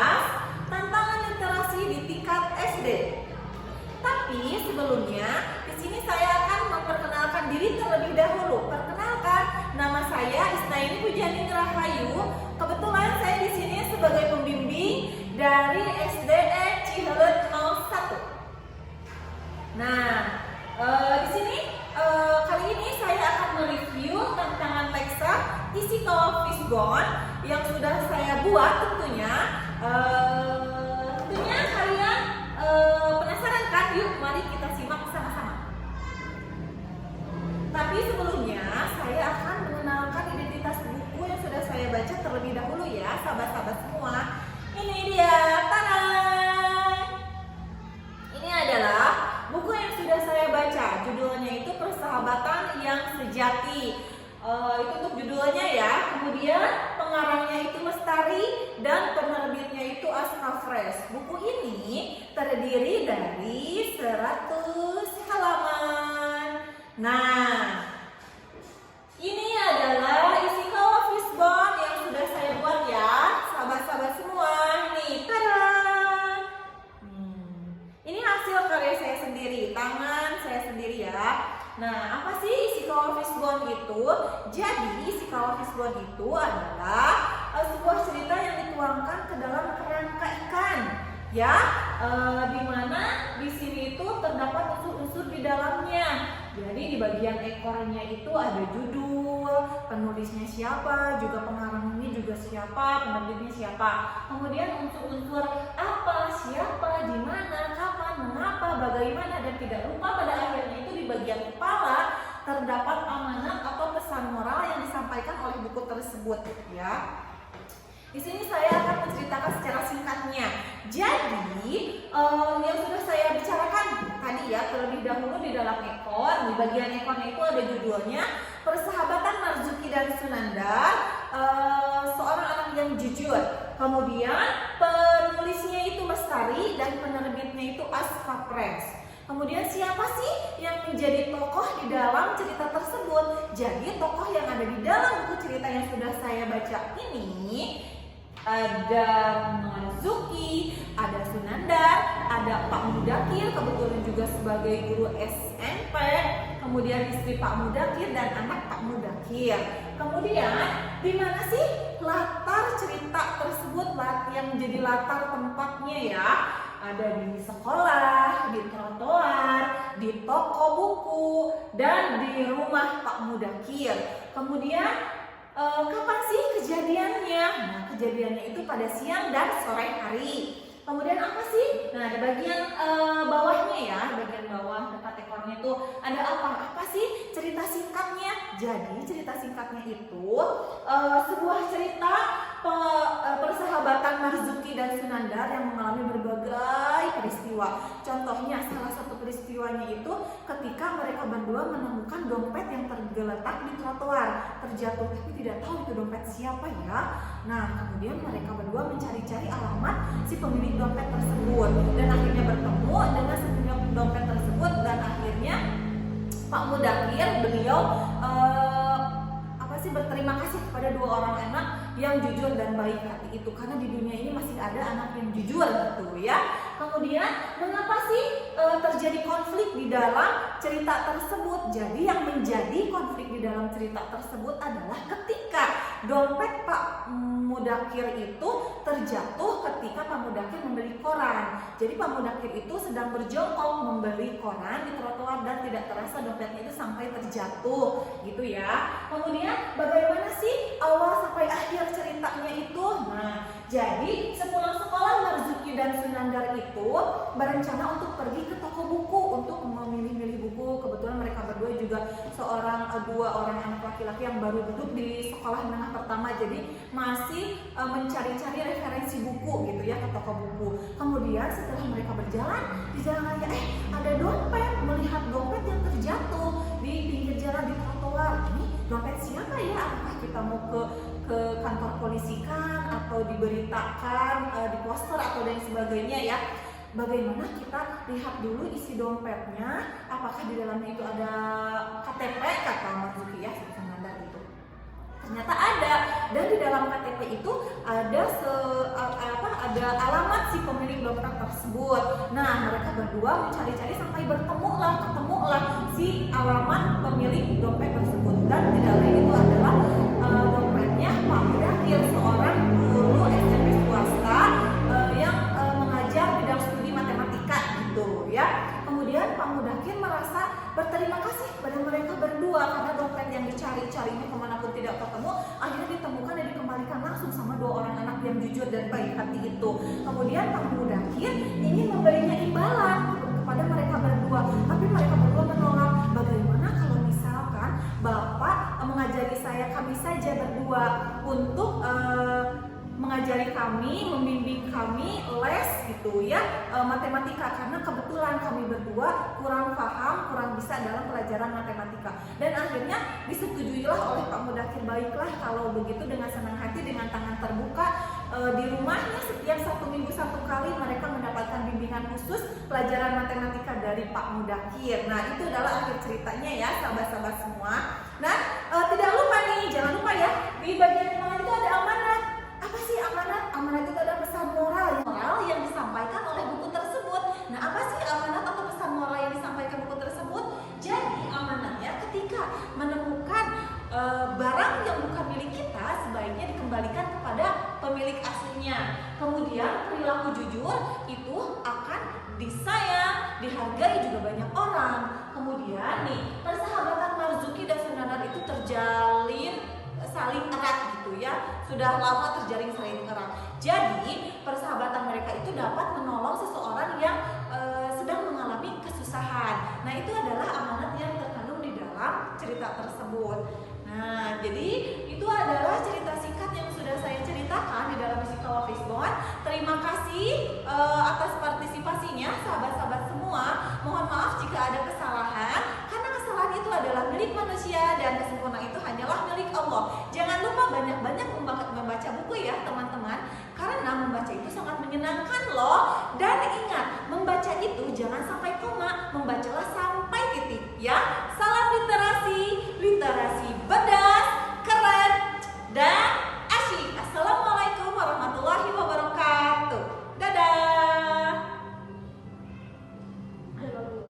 membahas tantangan literasi di tingkat SD. Tapi sebelumnya, di sini saya akan memperkenalkan diri terlebih dahulu. Perkenalkan, nama saya Isnaini Pujani Rahayu. Kebetulan saya di sini sebagai pembimbing dari SDN Cihelet 01. Nah, di sini kali ini saya akan mereview tantangan leksa isi kawah fishbone yang sudah saya buat tentunya. Tentunya kalian penasaran kan? Yuk, mari kita simak sama-sama. Tapi sebelumnya saya akan mengenalkan identitas buku yang sudah saya baca terlebih dahulu ya, sahabat-sahabat semua. Ini dia, tada! Ini adalah buku yang sudah saya baca. Judulnya itu Persahabatan yang Sejati. Itu untuk judulnya ya. Kemudian pengarangnya itu Lestari dan penerbitnya itu Askafresh. Buku ini terdiri dari 100 halaman. Nah, ini adalah isi kawah fishbone yang sudah saya buat ya, sahabat-sahabat semua. Nih, tada! Ini hasil karya saya sendiri, tangan saya sendiri ya. Nah, apa sih isi kawah fishbone itu? Jadi, isi kawah fishbone itu adalah sebuah cerita yang dituangkan ke dalam kerangka ikan, ya, dimana di sini itu terdapat unsur-unsur di dalamnya. Jadi di bagian ekornya itu ada judul, penulisnya siapa, juga pengarangnya juga siapa, penerbitnya siapa. Kemudian unsur-unsur apa, siapa, di mana, kapan, mengapa, bagaimana, dan tidak lupa pada akhirnya itu di bagian kepala terdapat amanat atau pesan moral yang disampaikan oleh buku tersebut ya. Di sini saya akan menceritakan secara singkatnya. Jadi yang sudah saya bicarakan tadi ya terlebih dahulu di dalam ekor, di bagian ekornya itu ada judulnya Persahabatan Marzuki dan Sunandar, seorang anak yang jujur. Kemudian penulisnya itu Lestari dan penerbitnya itu Askafresh. Kemudian siapa sih yang menjadi tokoh di dalam cerita tersebut? Jadi tokoh yang ada di dalam buku cerita yang sudah saya baca ini ada Marzuki, ada Sunandar, ada Pak Mudakir, kebetulan juga sebagai guru SMP, kemudian istri Pak Mudakir dan anak Pak Mudakir. Kemudian di mana sih latar cerita tersebut yang menjadi latar tempatnya ya? Ada di sekolah, di trotoar, di toko buku, dan di rumah Pak Mudakir. Kemudian kapan sih kejadiannya? Nah, kejadiannya itu pada siang dan sore hari. Kemudian apa sih? Nah, di bagian bawahnya ya, bagian bawah dekat ekornya itu ada apa? Apa sih cerita singkatnya? Jadi cerita singkatnya itu sebuah cerita persahabatan Marzuki dan Sunandar yang mengalami berbagai peristiwa. Contohnya salah satu peristiwanya itu ketika mereka berdua menemukan dompet yang tergeletak di trotoar, terjatuh tapi tidak tahu itu dompet siapa ya. Nah, kemudian mereka berdua mencari-cari alamat si pemilik dompet tersebut dan akhirnya bertemu dengan si pemilik dompet tersebut dan akhirnya Pak Mudakir beliau berterima kasih kepada dua orang anak yang jujur dan baik hati itu, karena di dunia ini masih ada anak yang jujur gitu ya. Kemudian mengapa sih terjadi konflik di dalam cerita tersebut? Jadi yang menjadi konflik di dalam cerita tersebut adalah ketika dompet Pak Mudakir itu terjatuh ketika Pak Mudakir membeli koran. Jadi Pak Mudakir itu sedang berjongkok membeli koran di trotoar dan tidak terasa dompetnya itu sampai terjatuh gitu ya. Kemudian bagaimana sih awal sampai akhir ceritanya itu? Nah, jadi sepulang sekolah Marzuki dan Sunandar itu berencana untuk pergi ke toko buku untuk memilih-milih buku. Kebetulan mereka berdua juga dua orang anak laki-laki yang baru duduk di sekolah menengah pertama, jadi masih mencari-cari referensi buku gitu ya ke toko buku. Kemudian setelah mereka berjalan di jalan raya, ada dompet, melihat dompet yang terjatuh di pinggir jalan di trotoar. Ini dompet siapa ya? Apakah kita mau ke kantor polisi kan, atau diberitakan di poster atau dan sebagainya ya? Bagaimana kita lihat dulu isi dompetnya, apakah di dalamnya itu ada KTP, kata Marzuki ya, si Sunandar itu. Ternyata ada, dan di dalam KTP itu ada alamat si pemilik dompet tersebut. Nah, mereka berdua mencari-cari sampai ketemulah si alamat pemilik dompet tersebut, dan tidak lain itu adalah dompetnya Pak Mudakir, seorang guru SMP swasta yang mengajar bidang studi matematika gitu ya. Kemudian Pak Mudakir merasa berterima kasih kepada mereka berdua karena dompet yang dicari-carinya kemanapun tidak ketemu, akhirnya ditemukan dan dikembalikan langsung sama dua orang anak yang jujur dan baik hati itu. Kemudian Pak Mudakir ingin memberinya imbalan kepada mereka berdua, tapi mereka berdua menolak. Bagaimana kalau misalkan Bapak mengajari kami saja berdua untuk mengajari kami, membimbing kami les gitu ya, matematika, karena kebetulan kami berdua kurang paham, kurang bisa dalam pelajaran matematika. Dan akhirnya disetujuilah oleh Pak Mudakir. Baiklah kalau begitu, dengan senang hati, dengan tangan terbuka, di rumahnya setiap 1 minggu 1 kali mereka mendapatkan bimbingan khusus pelajaran matematika dari Pak Mudakir. Nah, itu adalah akhir ceritanya ya sahabat-sahabat semua. Nah, tidak lupa nih, jangan lupa ya, di bagian bawah itu ada amanat. Apa sih amanat? Amanat itu ada pesan moral yang disampaikan oleh buku tersebut. Nah, apa sih amanat atau pesan moral yang disampaikan buku tersebut? Jadi amanatnya ketika menemukan barang yang bukan milik kita, sebaiknya dikembalikan kepada pemilik aslinya. Kemudian perilaku jujur itu akan disayang, dihargai juga banyak orang. Kemudian nih, persahabatan Marzuki dan Sundanar itu terjalin saling erat gitu ya, sudah lama terjalin saling erat. Jadi persahabatan mereka itu dapat menolong seseorang yang sedang mengalami kesusahan. Nah, itu adalah amanat yang terkandung di dalam cerita tersebut. Nah, jadi itu adalah cerita singkat yang sudah saya ceritakan di dalam Istiqomah Fishbone. Terima kasih atas partisipasinya sahabat-sahabat semua. Mohon maaf jika ada kesalahan, karena kesalahan itu adalah milik manusia dan kesempurnaan itu hanyalah milik Allah. Jangan lupa banyak-banyak membaca buku ya teman-teman, karena membaca itu sangat menyenangkan loh. Dan ingat, membaca itu jangan sampai koma, membacalah sampai titik ya.